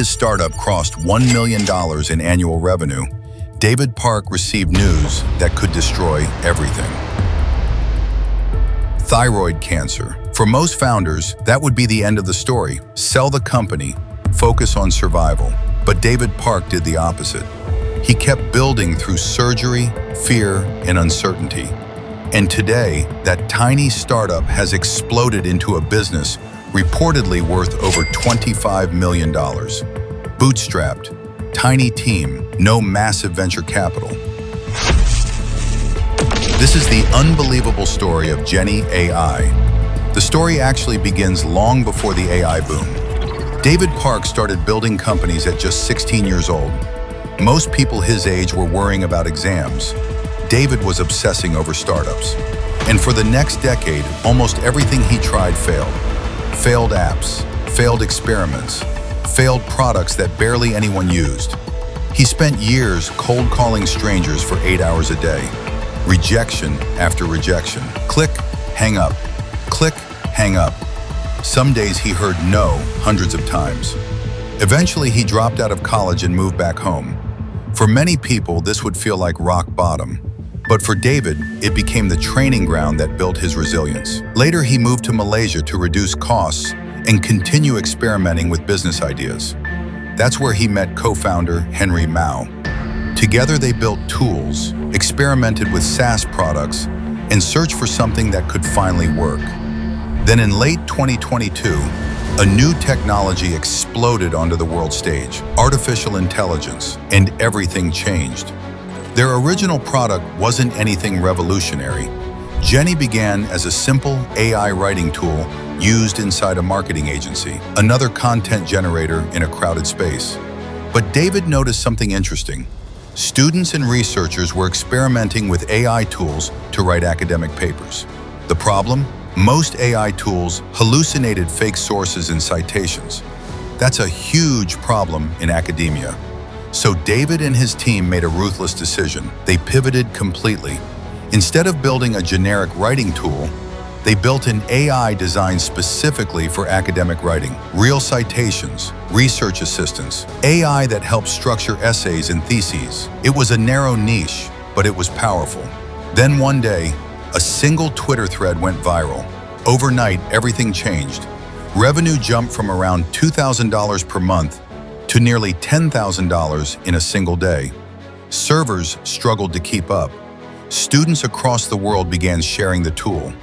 his startup crossed $1 million in annual revenue, David Park received news that could destroy everything. Thyroid cancer. For most founders, that would be the end of the story. Sell the company, focus on survival. But David Park did the opposite. He kept building through surgery, fear, and uncertainty. And today, that tiny startup has exploded into a business reportedly worth over $25 million. Bootstrapped, tiny team, no massive venture capital. This is the unbelievable story of Jenni AI. The story actually begins long before the AI boom. David Park started building companies at just 16 years old. Most people his age were worrying about exams. David was obsessing over startups. And for the next decade, almost everything he tried failed. Failed apps, failed experiments, failed products that barely anyone used. He spent years cold calling strangers for 8 hours a day. Rejection after rejection. Click, hang up. Click, hang up. Some days he heard no hundreds of times. Eventually, he dropped out of college and moved back home. For many people, this would feel like rock bottom. But for David, it became the training ground that built his resilience. Later, he moved to Malaysia to reduce costs and continue experimenting with business ideas. That's where he met co-founder Henry Mao. Together, they built tools, experimented with SaaS products, and searched for something that could finally work. Then in late 2022, a new technology exploded onto the world stage, artificial intelligence, and everything changed. Their original product wasn't anything revolutionary. Jenni began as a simple AI writing tool used inside a marketing agency, another content generator in a crowded space. But David noticed something interesting. Students and researchers were experimenting with AI tools to write academic papers. The problem? Most AI tools hallucinated fake sources and citations. That's a huge problem in academia. So David and his team made a ruthless decision. They pivoted completely. Instead of building a generic writing tool, they built an AI designed specifically for academic writing. Real citations, research assistants, AI that helps structure essays and theses. It was a narrow niche, but it was powerful. Then one day, a single Twitter thread went viral. Overnight, everything changed. Revenue jumped from around $2,000 per month to nearly $10,000 in a single day. Servers struggled to keep up. Students across the world began sharing the tool.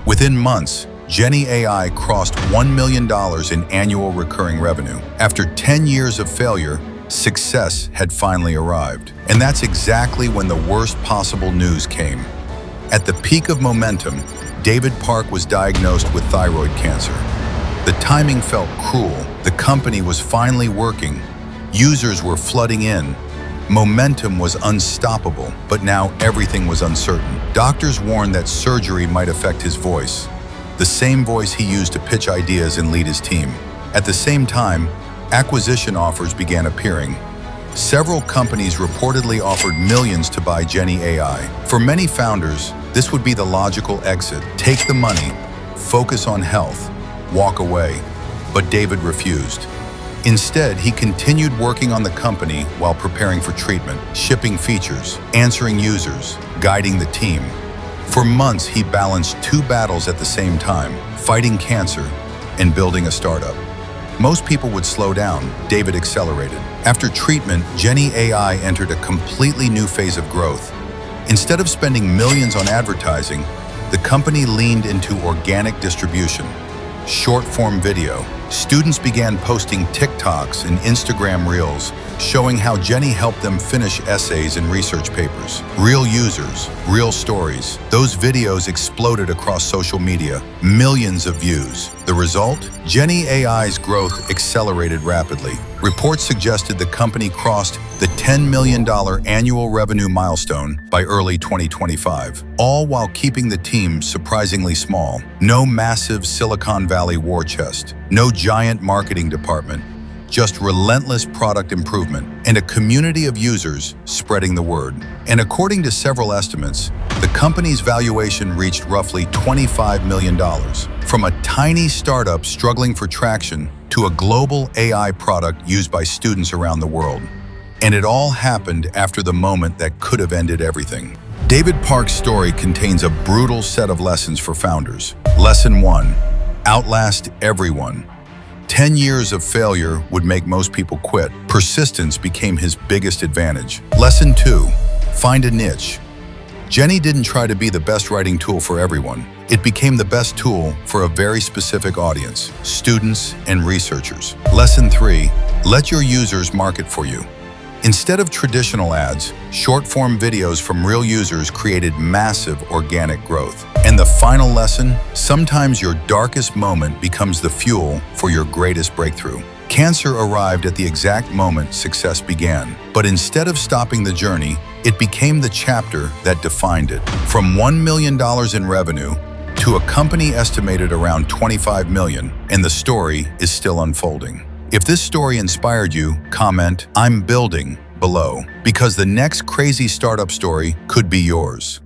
Within months, Jenni AI crossed $1 million in annual recurring revenue. After 10 years of failure, success had finally arrived. And that's exactly when the worst possible news came. At the peak of momentum, David Park was diagnosed with thyroid cancer. The timing felt cruel. The company was finally working. Users were flooding in. Momentum was unstoppable, but now everything was uncertain. Doctors warned that surgery might affect his voice, the same voice he used to pitch ideas and lead his team. At the same time, acquisition offers began appearing. Several companies reportedly offered millions to buy Jenni AI. For many founders, this would be the logical exit. Take the money, focus on health, walk away. But David refused. Instead, he continued working on the company while preparing for treatment, shipping features, answering users, guiding the team. For months, he balanced two battles at the same time, fighting cancer and building a startup. Most people would slow down. David accelerated. After treatment, Jenni AI entered a completely new phase of growth. Instead of spending millions on advertising, the company leaned into organic distribution. Short-form video. Students began posting TikToks and Instagram Reels, showing how Jenni helped them finish essays and research papers. Real users, real stories. Those videos exploded across social media, millions of views. The result? Jenni AI's growth accelerated rapidly. Reports suggested the company crossed the $10 million annual revenue milestone by early 2025, all while keeping the team surprisingly small. No massive Silicon Valley war chest, no giant marketing department, just relentless product improvement and a community of users spreading the word. And according to several estimates, the company's valuation reached roughly $25 million. From a tiny startup struggling for traction to a global AI product used by students around the world. And it all happened after the moment that could have ended everything. David Park's story contains a brutal set of lessons for founders. Lesson 1. Outlast everyone. 10 years of failure would make most people quit. Persistence became his biggest advantage. Lesson 2. Find a niche. Jenni didn't try to be the best writing tool for everyone. It became the best tool for a very specific audience, students and researchers. Lesson 3. Let your users market for you. Instead of traditional ads, short-form videos from real users created massive organic growth. And the final lesson, sometimes your darkest moment becomes the fuel for your greatest breakthrough. Cancer arrived at the exact moment success began, but instead of stopping the journey, it became the chapter that defined it. From $1 million in revenue to a company estimated around 25 million, and the story is still unfolding. If this story inspired you, comment, "I'm building," below, because the next crazy startup story could be yours.